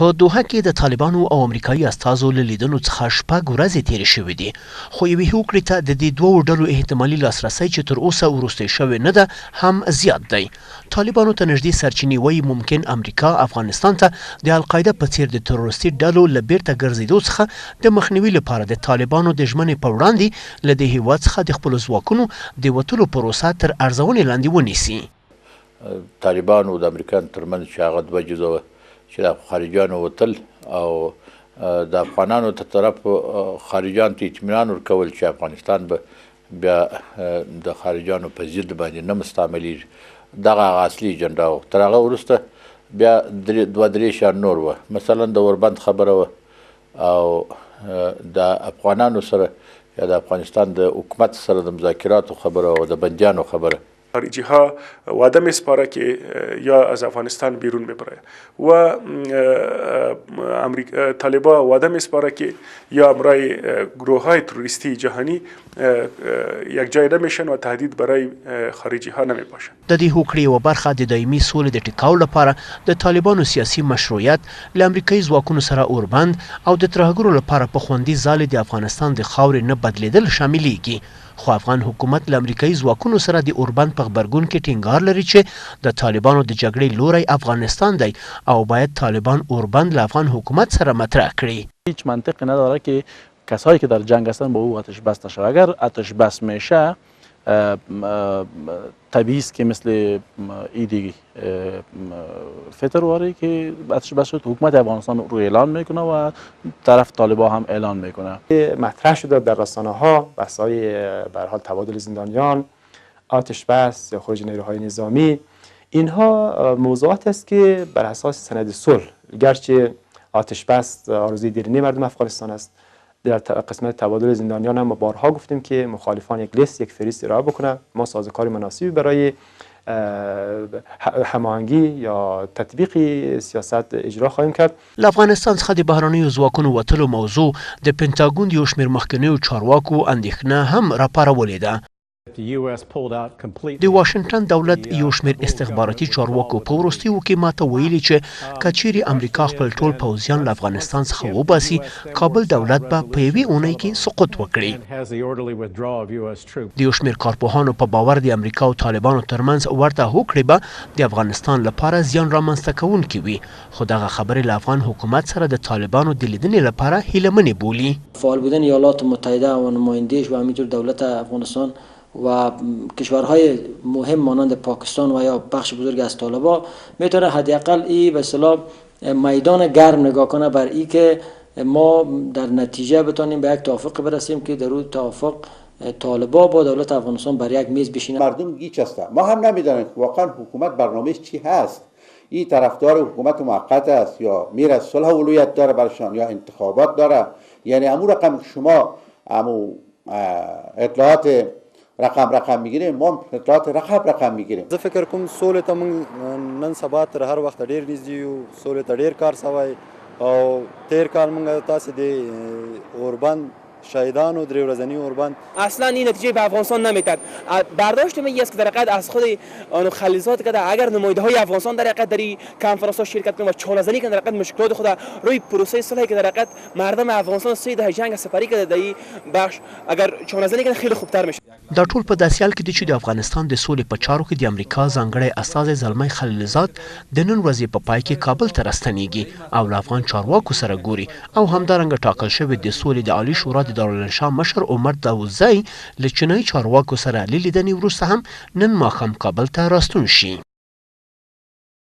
په دوحه کې د طالبانو او امریکایي استازو له لیدنو څخه 6 ورځې تېرې شوې دي، خو یوې هوکړې ته د دې دوو ډلو احتمالي لاسرسی چې تر اوسه وروستی شوی نه ده هم زیات دی. طالبانو ته نږدې سرچینې وایي ممکن امریکا افغانستان ته د القاعده په څیر د تروریستي ډلو له بیرته ګرځېدو څخه د مخنیوي لپاره د طالبانو د ژمنې په وړاندې له دې هېواد څخه د خپلو ځواکونو د وتلو پروسه تر ارزونې لاندې ونیسي. طالبانو د امریکا ترمنځ چې هغه دوه جزه وه چې د خارجیانو وتل او د افغانانو ته طرف خارجیانو ته اطمینان ورکول چې افغانستان به بیا د خارجیانو په ضد باندې نه مستعملیږي، دغه هغه اصلي اجنډا وه. تر هغه وروسته بیا دوه درې شیان نور وه، مثلا د اوربند خبره وه او د افغانانو سره یا د افغانستان د حکومت سره د مذاکراتو خبره او د بندیانو خبره. خارجی ها وعده میسپاره که یا از افغانستان بیرون ببره و طالبا وعده میسپاره که یا امرای گروه های تروریستی جهانی یک جای نمیشن و تهدید برای خارجی ها نمی باشن. د دې هوکړې یوه برخه د دایمي سولې د ټیکاو لپاره د طالبانو سیاسي مشروعیت له امریکایي ځواکونو سره اوربند او د ترهګرو لپاره په خوندي ځالې د افغانستان د خاورې نه بدلیدل شاملیږي. خو افغان حکومت له امریکایي ځواکونو سره د اوربند په غبرګون کې ټینګار لري چې د طالبانو د جګړې لوری افغانستان دی او باید طالبان اوربند له افغان حکومت سره مطرح کړي. هیچ منطقی نداره که کسایی که در جنگ هستن با او آتش بس نشه. اگر آتش بس میشه طبیعی است که مثل ایدی فبروری که آتش بس شد حکومت افغانستان رو اعلان میکنه و طرف طالبا هم اعلان میکنه. مطرح شده در رسانه ها بحث‌های به هر حال تبادل زندانیان، آتش بس یا خروج نیروهای نظامی، اینها موضوعات است که بر اساس سند صلح، گرچه آتش بس آرزوی دیرینه مردم افغانستان است، در قسمت تبادل زندانیان هم ما بارها گفتیم که مخالفان یک لیست یک فهرست ارائه بکنه. ما سازوکار مناسبی برای هماهنگی یا تطبیق سیاست اجرا خواهیم کرد. له افغانستان څخه د بهرنیو ځواکونو وتلو موضوع د پنټاګون د یو شمېر مخکنیو چارواکو اندېښنه هم راپارولې ده. د واشنګټن دولت یو شمېر استخباراتي چارواکو په وروستیو کې ماته ویلي چې که چیرې امریکا خپل ټول پوځیان له افغانستان څخه وباسي، کابل دولت به په یوې اونۍ کې سقوط وکړي. د یو شمېر کارپوهانو په باور د امریکا او طالبانو ترمنځ ورته هوکړې به د افغانستان لپاره زیان رامنځته کوونکې وي، خو دغه خبرې له افغان حکومت سره د طالبانو د لیدنې لپاره هیلهمنې بولي. فعال بودن ایالات متحده و نماینده‌اش و همینطور دولت افغانستان و کشورهای مهم مانند پاکستان و یا بخش بزرگ از طالبان میتونه حداقل این به اصطلاح میدان گرم نگاه کنه بر این که ما در نتیجه بتونیم به یک توافق برسیم که در اون توافق طالبان با دولت افغانستان بر یک میز بشینه. مردم گیج هستن، ما هم نمیدانیم واقعا حکومت برنامه‌اش چی هست. این طرفدار حکومت موقت است یا میره صلح و ولایت داره برشان یا انتخابات داره. یعنی امو رقم شما امو اطلاعات رقم میگیریم، ما اطلاعات رقم میگیریم. زه فکر کوم سولې ته موږ نن سبا تر هر وخت ډیر نږدې یو، سولې ته ډیر کار سوی او تیر کال موږ تاسو د اوربند شهیدانو درې ورځنی اوربند اصلا این نتیجه به افغانستان نمیداد. برداشت من است که در حقیقت از خود خلیزات که اگر نماینده های افغانستان در حقیقت در این کنفرانس ها شرکت کنند و چاله‌زنی کنند در حقیقت مشکلات خود روی پروسه صلحی که در حقیقت مردم افغانستان 3 دهه جنگ سپری کرده در این بخش اگر چاله‌زنی کنند خیلی خوبتر میشه. دا ټول په داسې حال کې دي چې د افغانستان د سولې په چارو کې د امریکا ځانګړی استازی زلمی خلیلزاد د نن ورځې په پای کې کابل ته راستنیږي او له افغان چارواکو سره ګوري او همدارنګه ټاکل شوی د سولې د عالی شورا د دارالانشا مشر عمر داوودزی له چینایي چارواکو سره له لیدنې وروسته هم نن ماښام کابل ته راستون شي.